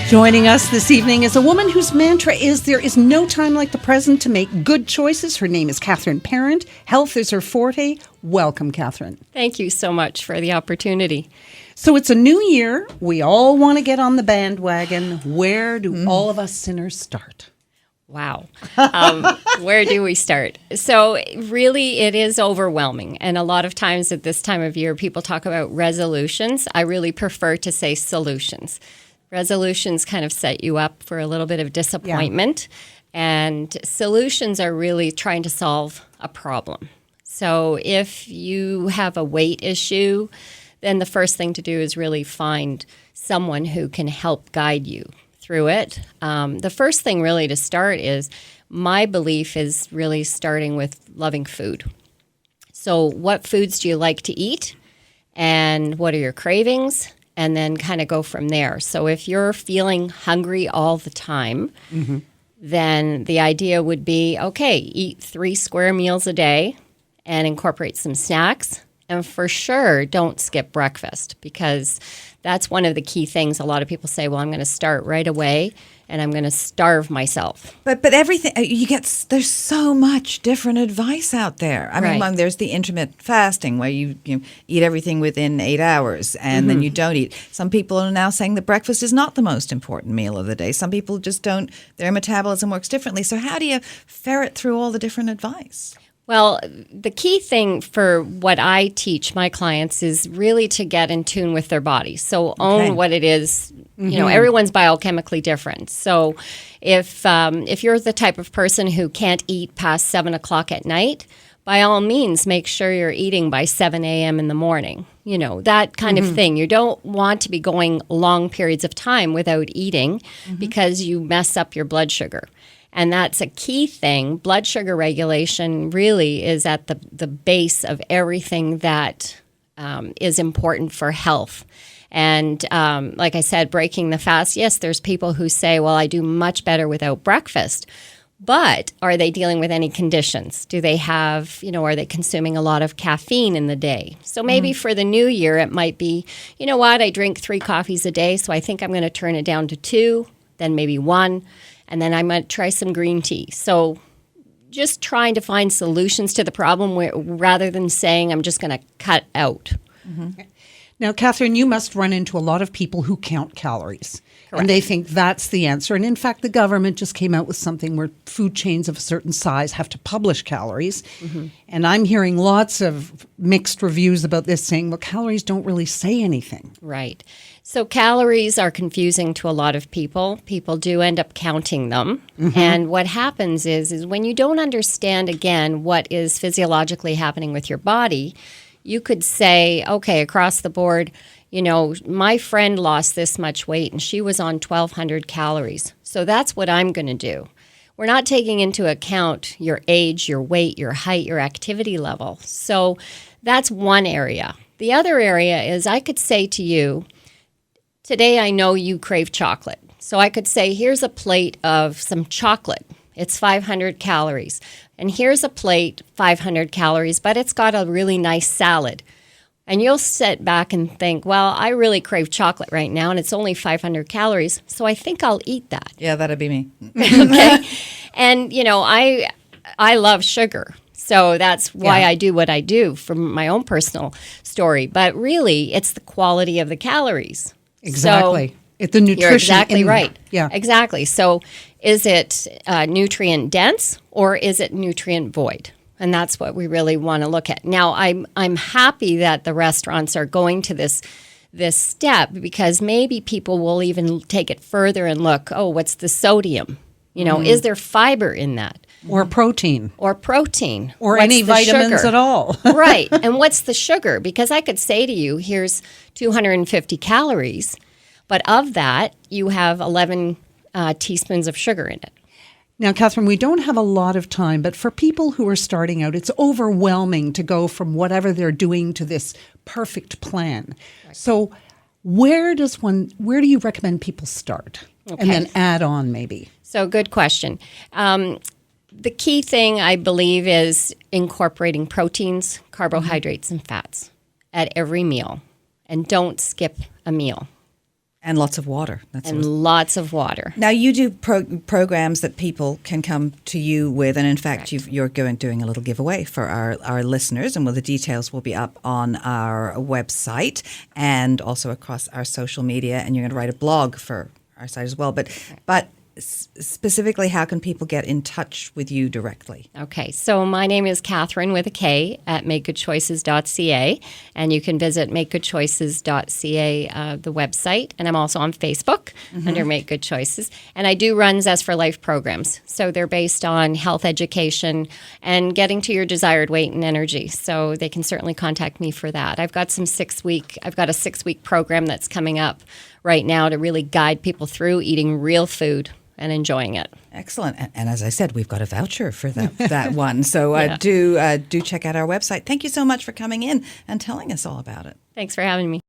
Joining us this evening is a woman whose mantra is there is no time like the present to make good choices. Her name is Catherine Parent. Health is her forte. Welcome, Catherine. Thank you so much for the opportunity. So it's a new year. We all want to get on the bandwagon. Where do all of us sinners start? Wow. Where do we start? So really, it is overwhelming. And a lot of times at this time of year, people talk about resolutions. I really prefer to say solutions. Resolutions kind of set you up for a little bit of disappointment. And solutions are really trying to solve a problem. So if you have a weight issue, then the first thing to do is really find someone who can help guide you through it. The first thing really to start is, my belief is really starting with loving food. So what foods do you like to eat? And what are your cravings? And then kind of go from there. So if you're feeling hungry all the time, then the idea would be, okay, eat 3 square meals a day and incorporate some snacks. And for sure, don't skip breakfast, because that's one of the key things. A lot of people say, well, I'm going to start right away and I'm going to starve myself. But everything, there's so much different advice out there. I mean, there's the intermittent fasting where you eat everything within 8 hours and then you don't eat. Some people are now saying that breakfast is not the most important meal of the day. Some people just don't, their metabolism works differently. So how do you ferret through all the different advice? Well, the key thing for what I teach my clients is really to get in tune with their body. So own what it is. You know, everyone's biochemically different. So if you're the type of person who can't eat past 7 o'clock at night, by all means, make sure you're eating by 7 a.m. in the morning. You know, that kind of thing. You don't want to be going long periods of time without eating because you mess up your blood sugar. And that's a key thing. Blood sugar regulation really is at the base of everything that is important for health. And like I said, breaking the fast, yes, there's people who say, well, I do much better without breakfast. But are they dealing with any conditions? Do they have, are they consuming a lot of caffeine in the day? So maybe for the new year, it might be, you know what, I drink 3 coffees a day, so I think I'm going to turn it down to 2, then maybe 1. And then I might try some green tea. So just trying to find solutions to the problem rather than saying I'm just going to cut out. Now, Catherine, you must run into a lot of people who count calories. Correct. And they think that's the answer. And in fact, the government just came out with something where food chains of a certain size have to publish calories. And I'm hearing lots of mixed reviews about this saying, well, calories don't really say anything. Right. So calories are confusing to a lot of people. People do end up counting them. And what happens is when you don't understand, again, what is physiologically happening with your body, you could say, okay, across the board, my friend lost this much weight and she was on 1,200 calories. So that's what I'm going to do. We're not taking into account your age, your weight, your height, your activity level. So that's one area. The other area is I could say to you, today I know you crave chocolate. So I could say, here's a plate of some chocolate. It's 500 calories. And here's a plate, 500 calories, but it's got a really nice salad. And you'll sit back and think, well, I really crave chocolate right now, and it's only 500 calories, so I think I'll eat that. Yeah, that'd be me. Okay. And, I love sugar. So that's why I do what I do from my own personal story. But really, it's the quality of the calories. Exactly. It's the nutrition. You're exactly right. Yeah. Exactly. So is it nutrient dense or is it nutrient void? And that's what we really want to look at. Now, I'm happy that the restaurants are going to this step, because maybe people will even take it further and look, what's the sodium? Is there fiber in that? Or protein. Or protein. Or what's any vitamins sugar? At all. Right. And what's the sugar? Because I could say to you, here's 250 calories, but of that, you have 11 teaspoons of sugar in it. Now, Catherine, we don't have a lot of time, but for people who are starting out, it's overwhelming to go from whatever they're doing to this perfect plan. Right. So where do you recommend people start? Okay. And then add on maybe? So good question. The key thing, I believe, is incorporating proteins, carbohydrates, and fats at every meal. And don't skip a meal. And lots of water. That's and lots of water. Now, you do programs that people can come to you with, and in fact, you're doing a little giveaway for our listeners, and the details will be up on our website and also across our social media, and you're going to write a blog for our site as well. But specifically, how can people get in touch with you directly? Okay, so my name is Catherine with a K at makegoodchoices.ca, and you can visit makegoodchoices.ca, the website, and I'm also on Facebook under Make Good Choices. And I do run Zest for Life programs, so they're based on health education and getting to your desired weight and energy. So they can certainly contact me for that. I've got a 6-week program that's coming up right now to really guide people through eating real food and enjoying it. Excellent. And as I said, we've got a voucher for that one. So do check out our website. Thank you so much for coming in and telling us all about it. Thanks for having me.